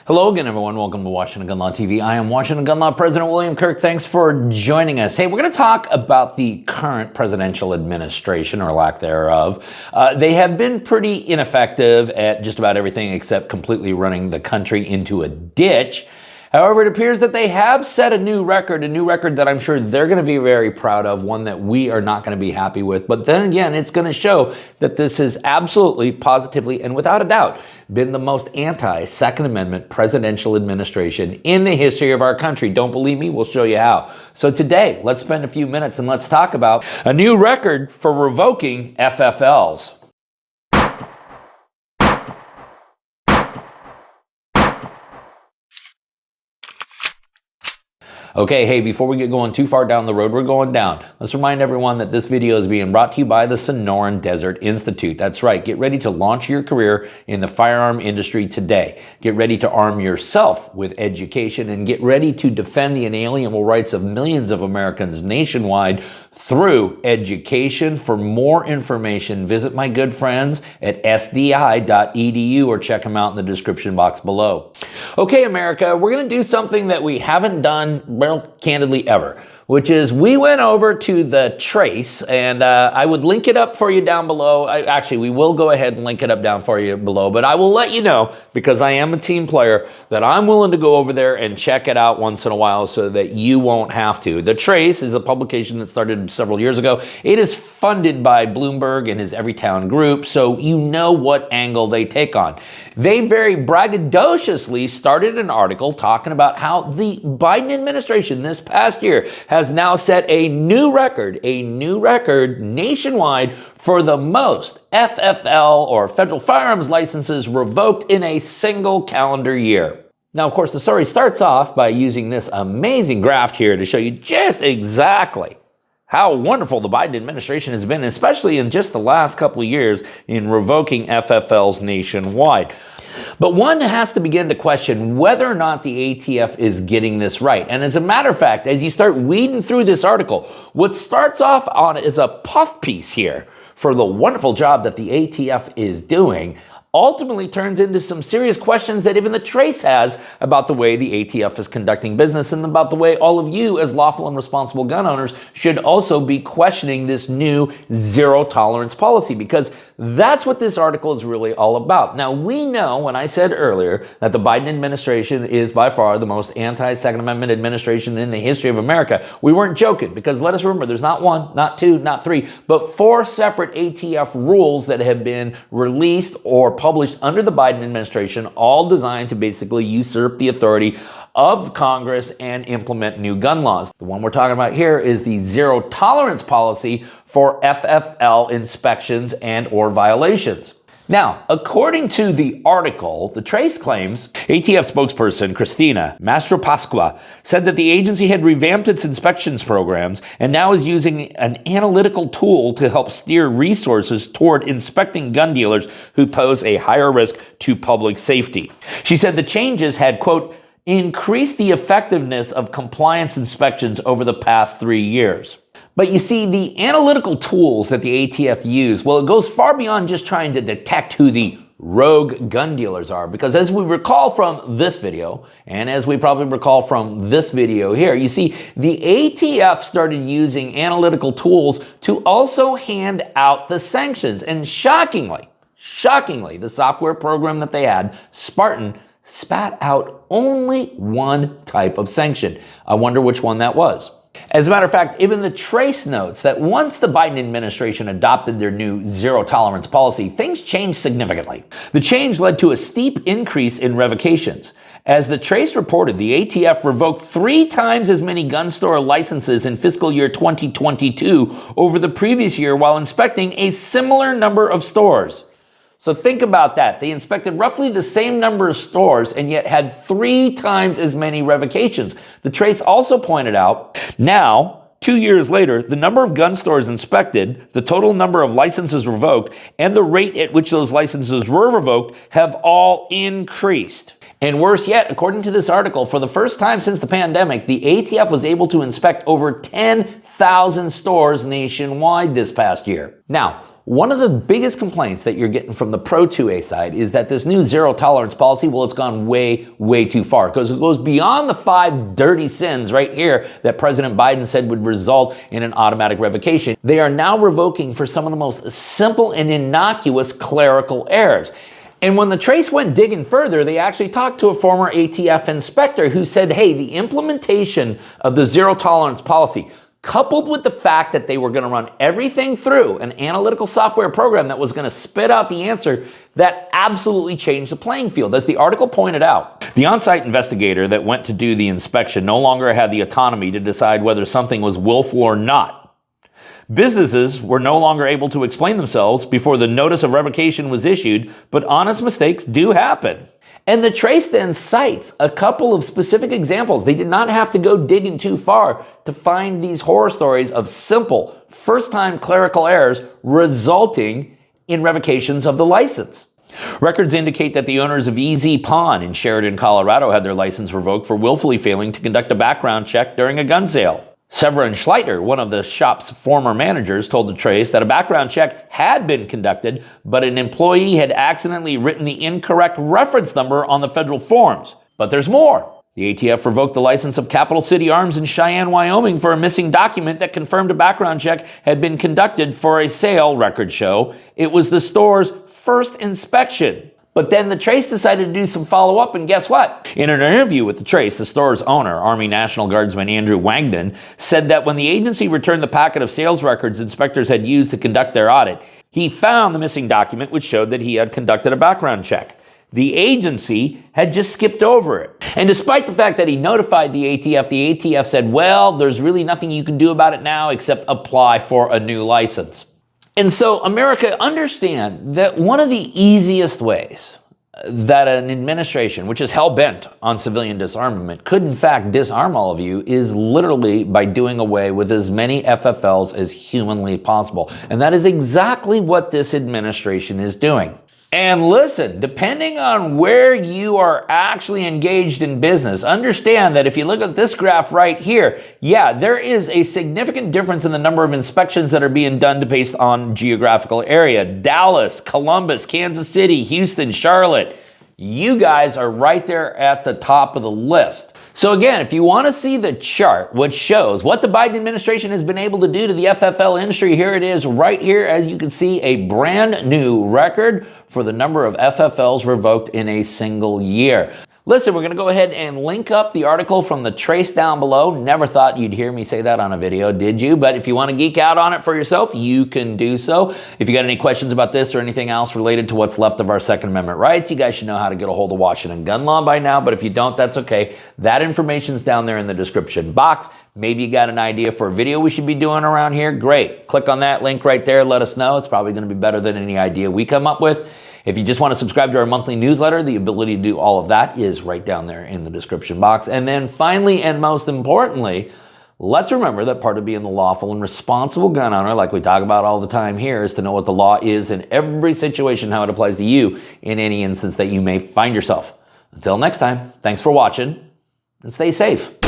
Hello again, everyone. Welcome to Washington Gun Law TV. I am Washington Gun Law President William Kirk. Thanks for joining us. Hey, we're going to talk about the current presidential administration, or lack thereof. They have been pretty ineffective at just about everything except completely running the country into a ditch. However, it appears that they have set a new record that I'm sure they're going to be very proud of, one that we are not going to be happy with. But then again, it's going to show that this has absolutely, positively, and without a doubt been the most anti-Second Amendment presidential administration in the history of our country. Don't believe me? We'll show you how. So today, let's spend a few minutes and let's talk about a new record for revoking FFLs. Okay, hey, before we get going too far down the road, we're going down. Let's remind everyone that this video is being brought to you by the Sonoran Desert Institute. That's right, get ready to launch your career in the firearm industry today. Get ready to arm yourself with education and get ready to defend the inalienable rights of millions of Americans nationwide through education. For more information, visit my good friends at sdi.edu or check them out in the description box below. Okay, America, we're going to do something that we haven't done, well, candidly ever, which is we went over to the trace, and I would link it up for you down below. Actually, we will go ahead and link it up down for you below, but I will let you know, because I am a team player, that I'm willing to go over there and check it out once in a while so that you won't have to. The Trace is a publication that started several years ago. It is funded by Bloomberg and his Everytown group, so you know what angle they take on. They very braggadociously started an article talking about how the Biden administration this past year has now set a new record nationwide for the most FFL, or federal firearms licenses, revoked in a single calendar year. Now, of course, the story starts off by using this amazing graph here to show you just exactly how wonderful the Biden administration has been, especially in just the last couple of years, in revoking FFLs nationwide. But one has to begin to question whether or not the ATF is getting this right. And as a matter of fact, as you start weeding through this article, what starts off on is a puff piece here for the wonderful job that the ATF is doing ultimately turns into some serious questions that even the Trace has about the way the ATF is conducting business, and about the way all of you as lawful and responsible gun owners should also be questioning this new zero tolerance policy, because that's what this article is really all about. Now, we know, when I said earlier that the Biden administration is by far the most anti-Second Amendment administration in the history of America, we weren't joking, because let us remember, there's not one, not two, not three, but 4 separate ATF rules that have been released or published under the Biden administration, all designed to basically usurp the authority of Congress and implement new gun laws. The one we're talking about here is the zero tolerance policy for FFL inspections and or violations. Now, according to the article, the Trace claims ATF spokesperson Christina Mastropasqua said that the agency had revamped its inspections programs and now is using an analytical tool to help steer resources toward inspecting gun dealers who pose a higher risk to public safety. She said the changes had, quote, increased the effectiveness of compliance inspections over the past 3 years. But you see, the analytical tools that the ATF use, well, it goes far beyond just trying to detect who the rogue gun dealers are. Because as we recall from this video, and as we probably recall from this video here, you see, the ATF started using analytical tools to also hand out the sanctions. And shockingly, the software program that they had, Spartan, spat out only one type of sanction. I wonder which one that was. As a matter of fact, even the Trace notes that once the Biden administration adopted their new zero tolerance policy, things changed significantly. The change led to a steep increase in revocations. As the Trace reported, the ATF revoked 3 times as many gun store licenses in fiscal year 2022 over the previous year, while inspecting a similar number of stores. So think about that. They inspected roughly the same number of stores and yet had 3 times as many revocations. The Trace also pointed out, now, 2 years later, the number of gun stores inspected, the total number of licenses revoked, and the rate at which those licenses were revoked have all increased. And worse yet, according to this article, for the first time since the pandemic, the ATF was able to inspect over 10,000 stores nationwide this past year. Now, one of the biggest complaints that you're getting from the pro-2A side is that this new zero tolerance policy, well, it's gone way, way too far because it goes beyond the 5 dirty sins right here that President Biden said would result in an automatic revocation. They are now revoking for some of the most simple and innocuous clerical errors. And when the Trace went digging further, they actually talked to a former ATF inspector who said, hey, the implementation of the zero tolerance policy, coupled with the fact that they were going to run everything through an analytical software program that was going to spit out the answer, that absolutely changed the playing field. As the article pointed out, the on-site investigator that went to do the inspection no longer had the autonomy to decide whether something was willful or not. Businesses were no longer able to explain themselves before the notice of revocation was issued, but honest mistakes do happen. And the Trace then cites a couple of specific examples. They did not have to go digging too far to find these horror stories of simple, first-time clerical errors resulting in revocations of the license. Records indicate that the owners of EZ Pawn in Sheridan, Colorado had their license revoked for willfully failing to conduct a background check during a gun sale. Severin Schleiter, one of the shop's former managers, told the Trace that a background check had been conducted, but an employee had accidentally written the incorrect reference number on the federal forms. But there's more. The ATF revoked the license of Capital City Arms in Cheyenne, Wyoming for a missing document that confirmed a background check had been conducted for a sale, records show. It was the store's first inspection. But then the Trace decided to do some follow-up, and guess what? In an interview with the Trace, the store's owner, Army National Guardsman Andrew Wagnon, said that when the agency returned the packet of sales records inspectors had used to conduct their audit, he found the missing document which showed that he had conducted a background check. The agency had just skipped over it. And despite the fact that he notified the ATF said, well, there's really nothing you can do about it now except apply for a new license. And so, America, understand that one of the easiest ways that an administration, which is hell-bent on civilian disarmament, could in fact disarm all of you is literally by doing away with as many FFLs as humanly possible. And that is exactly what this administration is doing. And listen, depending on where you are actually engaged in business, understand that if you look at this graph right here, yeah, there is a significant difference in the number of inspections that are being done based on geographical area. Dallas, Columbus, Kansas City, Houston, Charlotte, you guys are right there at the top of the list. So again, if you want to see the chart, which shows what the Biden administration has been able to do to the FFL industry, here it is right here. As you can see, a brand new record for the number of FFLs revoked in a single year. Listen, we're going to go ahead and link up the article from the Trace down below. Never thought you'd hear me say that on a video, did you? But if you want to geek out on it for yourself, you can do so. If you got any questions about this or anything else related to what's left of our Second Amendment rights, you guys should know how to get a hold of Washington gun law by now. But if you don't, that's okay. That information's down there in the description box. Maybe you got an idea for a video we should be doing around here. Great. Click on that link right there. Let us know. It's probably going to be better than any idea we come up with. If you just want to subscribe to our monthly newsletter, the ability to do all of that is right down there in the description box. And then finally, and most importantly, let's remember that part of being the lawful and responsible gun owner, like we talk about all the time here, is to know what the law is in every situation, how it applies to you in any instance that you may find yourself. Until next time, thanks for watching and stay safe.